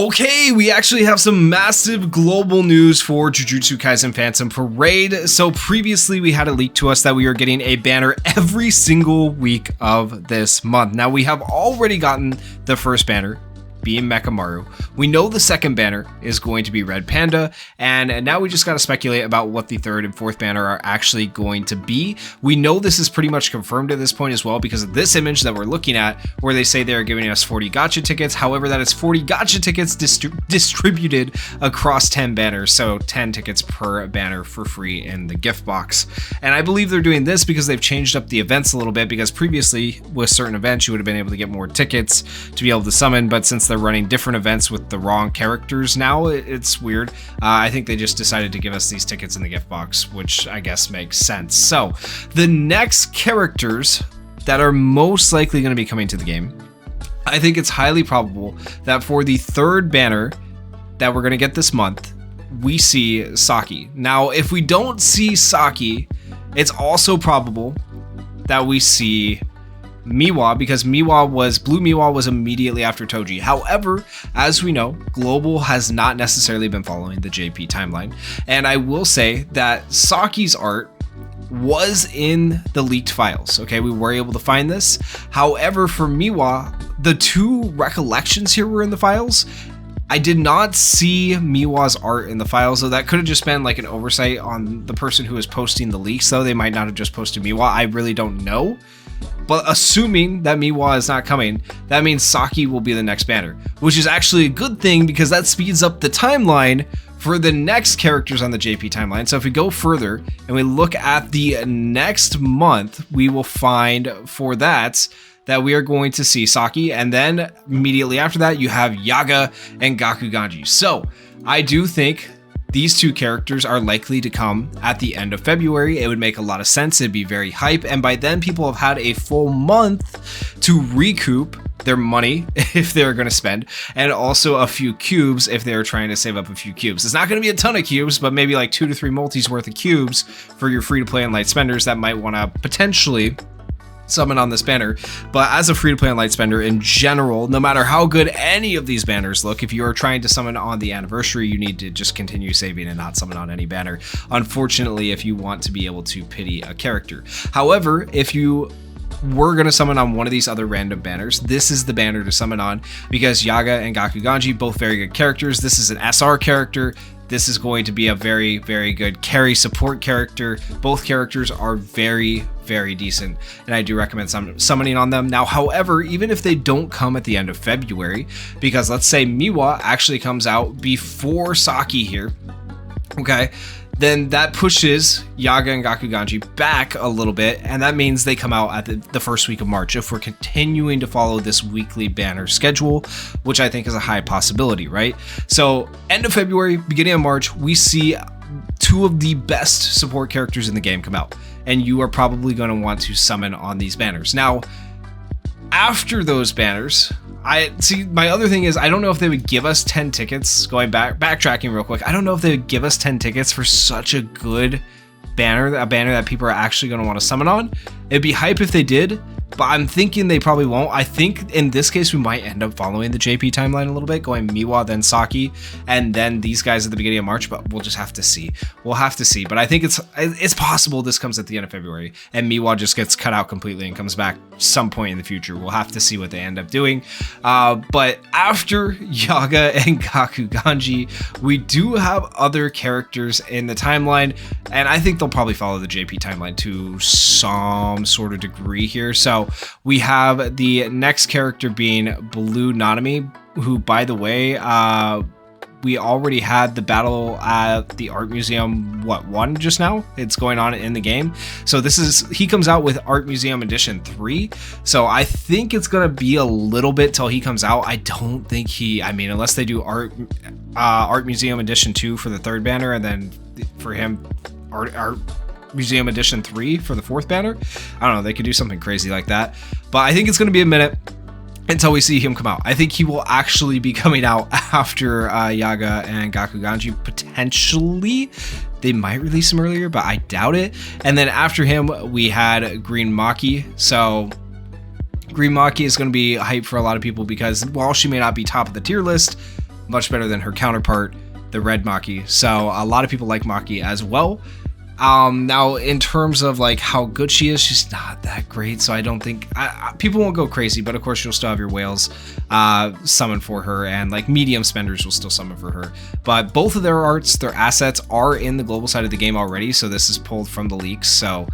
Okay, we actually have some massive global news for Jujutsu Kaisen Phantom Parade. So previously we had it leaked to us that we are getting a banner every single week of this month. Now we have already gotten the first banner, being Mechamaru. We know the second banner is going to be Red Panda, and now we just got to speculate about what the third and fourth banner are actually going to be. We know this is pretty much confirmed at this point as well because of this image that we're looking at where they say they're giving us 40 gacha tickets. However, that is 40 gacha tickets distributed across 10 banners, so 10 tickets per banner for free in the gift box. And I believe they're doing this because they've changed up the events a little bit, because previously with certain events you would have been able to get more tickets to be able to summon, but since they're running different events with the wrong characters now, it's weird. I think they just decided to give us these tickets in the gift box, which I guess makes sense. So the next characters that are most likely going to be coming to the game, I think it's highly probable that for the third banner that we're going to get this month, we see Saki. Now, if we don't see Saki, it's also probable that we see Miwa, because Blue Miwa was immediately after Toji. However, as we know, Global has not necessarily been following the JP timeline, and I will say that Saki's art was in the leaked files. Okay, we were able to find this. However, for Miwa, the two recollections here were in the files. I did not see Miwa's art in the files, so that could have just been like an oversight on the person who was posting the leaks, though. They might not have just posted Miwa. I really don't know. But assuming that Miwa is not coming, that means Saki will be the next banner, which is actually a good thing because that speeds up the timeline for the next characters on the JP timeline. So if we go further and we look at the next month, we will find for that we are going to see Saki, and then immediately after that you have Yaga and Gakuganji. So I do think these two characters are likely to come at the end of February. It would make a lot of sense. It'd be very hype. And by then, people have had a full month to recoup their money if they're going to spend, and also a few cubes if they're trying to save up a few cubes. It's not going to be a ton of cubes, but maybe like 2 to 3 multis worth of cubes for your free-to-play and light spenders that might want to potentially summon on this banner. But as a free-to-play and light spender in general, no matter how good any of these banners look, if you're trying to summon on the anniversary, you need to just continue saving and not summon on any banner, unfortunately, if you want to be able to pity a character. However, if you were going to summon on one of these other random banners, this is the banner to summon on, because Yaga and Gakuganji, both very good characters. This is an SR character. This is going to be a very, very good carry support character. Both characters are very, very decent, and I do recommend summoning on them. Now, however, even if they don't come at the end of February, because let's say Miwa actually comes out before Saki here, okay, then that pushes Yaga and Gakuganji back a little bit, and that means they come out at the first week of March if we're continuing to follow this weekly banner schedule, which I think is a high possibility, right? So end of February, beginning of March, we see two of the best support characters in the game come out, and you are probably going to want to summon on these banners. Now, after those banners, my other thing is, I don't know if they would give us 10 tickets, backtracking real quick. I don't know if they would give us 10 tickets for such a good banner, a banner that people are actually going to want to summon on. It'd be hype if they did, but I'm thinking they probably won't. I think in this case, we might end up following the JP timeline a little bit, going Miwa, then Saki, and then these guys at the beginning of March, but we'll just have to see. We'll have to see, but I think it's possible this comes at the end of February, and Miwa just gets cut out completely and comes back some point in the future. We'll have to see what they end up doing. But after Yaga and Gakuganji, we do have other characters in the timeline, and I think they'll probably follow the JP timeline to some sort of degree here. So we have the next character being Blue Nanami, who, by the way, we already had the battle at the art museum, one just now? It's going on in the game. So he comes out with Art Museum Edition 3. So I think it's going to be a little bit till he comes out. I don't think unless they do Art Museum Edition 2 for the third banner, and then for him, Art Museum Edition 3 for the fourth banner. I don't know, they could do something crazy like that. But I think it's going to be a minute until we see him come out. I think he will actually be coming out after Yaga and Gakuganji, potentially. They might release him earlier, but I doubt it. And then after him, we had Green Maki. So Green Maki is going to be hype for a lot of people because while she may not be top of the tier list, much better than her counterpart, the red Maki. So a lot of people like Maki as well. Now in terms of like how good she is, she's not that great, so I don't think people won't go crazy, but of course you'll still have your whales summon for her, and like medium spenders will still summon for her. But both of their arts, their assets are in the global side of the game already, so this is pulled from the leaks, so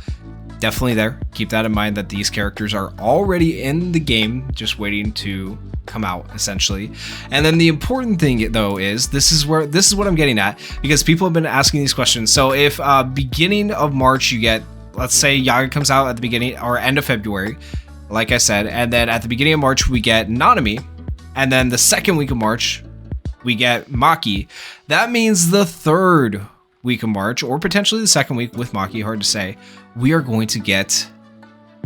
definitely there. Keep that in mind, that these characters are already in the game, just waiting to come out essentially. And then the important thing though is this is what I'm getting at, because people have been asking these questions. So if beginning of March you get, let's say Yaga comes out at the beginning or end of February, like I said, and then at the beginning of March we get Nanami, and then the second week of March we get Maki. That means the third week of March, or potentially the second week with Maki, hard to say, we are going to get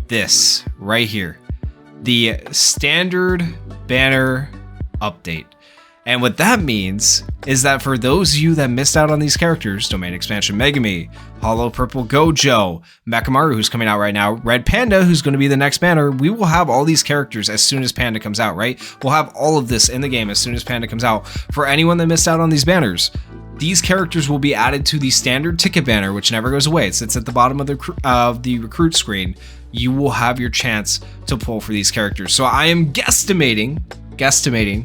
this right here, the standard banner update. And what that means is that for those of you that missed out on these characters, Domain Expansion Megami, Hollow Purple Gojo, Mechamaru, who's coming out right now, Red Panda, who's going to be the next banner, we will have all these characters as soon as Panda comes out, right? We'll have all of this in the game as soon as Panda comes out. For anyone that missed out on these banners, these characters will be added to the standard ticket banner, which never goes away. It sits at the bottom of the recruit screen. You will have your chance to pull for these characters. So I am guesstimating,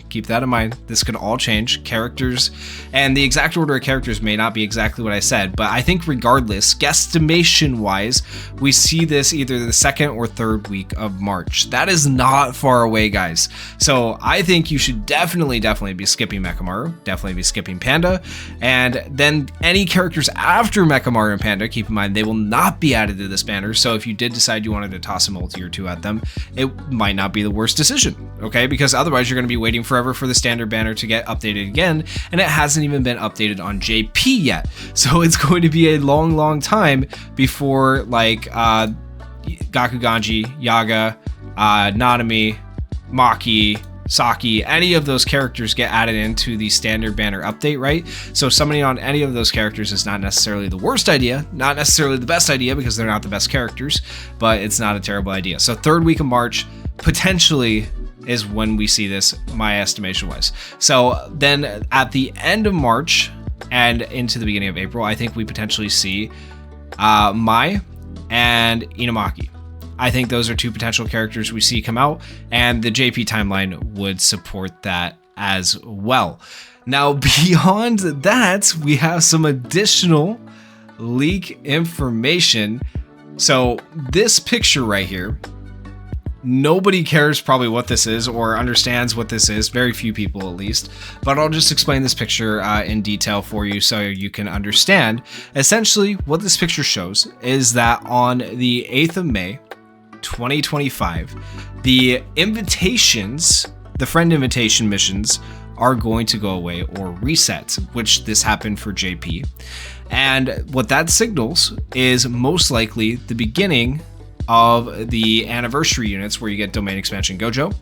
keep that in mind, this could all change. Characters and the exact order of characters may not be exactly what I said, but I think regardless, guesstimation wise, we see this either the second or third week of March. That is not far away, guys. So I think you should definitely be skipping Mechamaru, definitely be skipping Panda, and then any characters after Mechamaru and Panda, keep in mind they will not be added to this banner. So if you did decide you wanted to toss a multi or two at them, it might not be the worst decision, okay? Because otherwise you're going to be waiting forever for the standard banner to get updated again, and it hasn't even been updated on JP yet. So it's going to be a long time before like Gakuganji, Yaga, Nanami, Maki, Saki, any of those characters get added into the standard banner update, right? So summoning on any of those characters is not necessarily the worst idea, not necessarily the best idea because they're not the best characters, but it's not a terrible idea. So third week of March, potentially, is when we see this, my estimation wise. So then at the end of March and into the beginning of April, I think we potentially see Mai and Inamaki. I think those are two potential characters we see come out, and the JP timeline would support that as well. Now, beyond that, we have some additional leak information. So this picture right here, nobody cares probably what this is or understands what this is, very few people at least, but I'll just explain this picture in detail for you so you can understand. Essentially, what this picture shows is that on the 8th of May, 2025, the invitations, the friend invitation missions, are going to go away or reset, which this happened for JP. And what that signals is most likely the beginning of the anniversary units, where you get Domain Expansion Gojo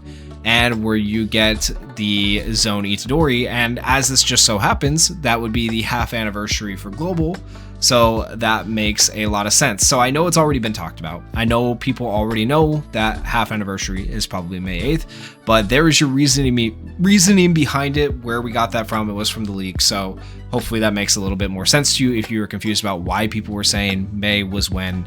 and where you get the Zone Itadori. And as this just so happens, that would be the half anniversary for Global. So that makes a lot of sense. So I know it's already been talked about. I know people already know that half anniversary is probably May 8th, but there is your reasoning behind it, where we got that from. It was from the leak. So hopefully that makes a little bit more sense to you if you were confused about why people were saying May was when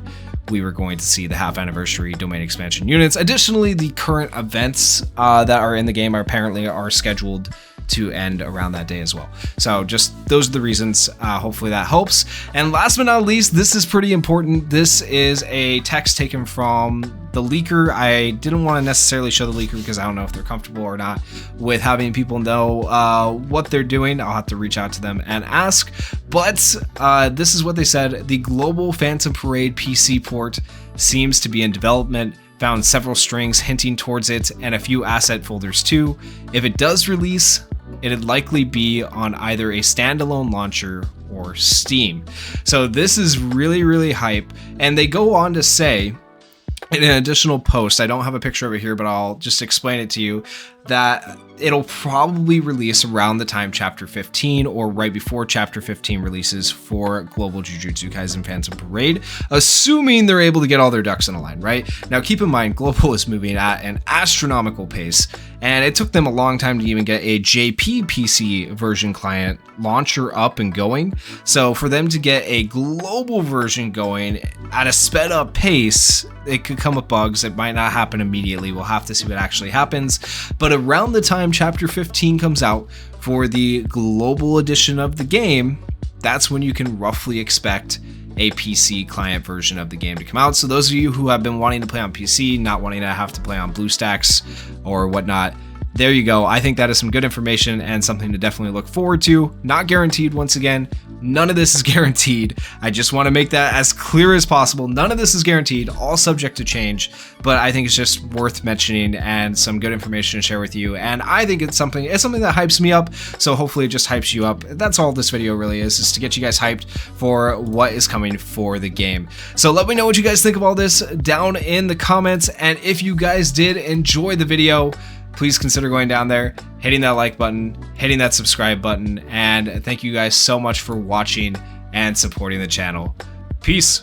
we were going to see the half anniversary Domain Expansion units. Additionally, the current events that are in the game are scheduled to end around that day as well. So just those are the reasons. Hopefully that helps. And last but not least, this is pretty important. This is a text taken from the leaker. I didn't want to necessarily show the leaker because I don't know if they're comfortable or not with having people know what they're doing. I'll have to reach out to them and ask. But this is what they said. The Global Phantom Parade PC port seems to be in development. Found several strings hinting towards it and a few asset folders too. If it does release, it'd likely be on either a standalone launcher or Steam. So this is really hype. And they go on to say in an additional post, I don't have a picture of it here, but I'll just explain it to you. that it'll probably release around the time Chapter 15 or right before Chapter 15 releases for Global Jujutsu Kaisen Phantom Parade, assuming they're able to get all their ducks in a line, right? Now, keep in mind, Global is moving at an astronomical pace, and it took them a long time to even get a JP PC version client launcher up and going. So for them to get a global version going at a sped up pace, it could come with bugs. It might not happen immediately. We'll have to see what actually happens. But around the time Chapter 15 comes out for the global edition of the game, that's when you can roughly expect a PC client version of the game to come out. So those of you who have been wanting to play on PC, not wanting to have to play on BlueStacks or whatnot, there you go. I think that is some good information and something to definitely look forward to. Not guaranteed, once again. None of this is guaranteed. I just want to make that as clear as possible. None of this is guaranteed, all subject to change, but I think it's just worth mentioning and some good information to share with you. And I think it's something that hypes me up, so hopefully it just hypes you up. That's all this video really is to get you guys hyped for what is coming for the game. So let me know what you guys think of all this down in the comments, and if you guys did enjoy the video, please consider going down there, hitting that like button, hitting that subscribe button, and thank you guys so much for watching and supporting the channel. Peace.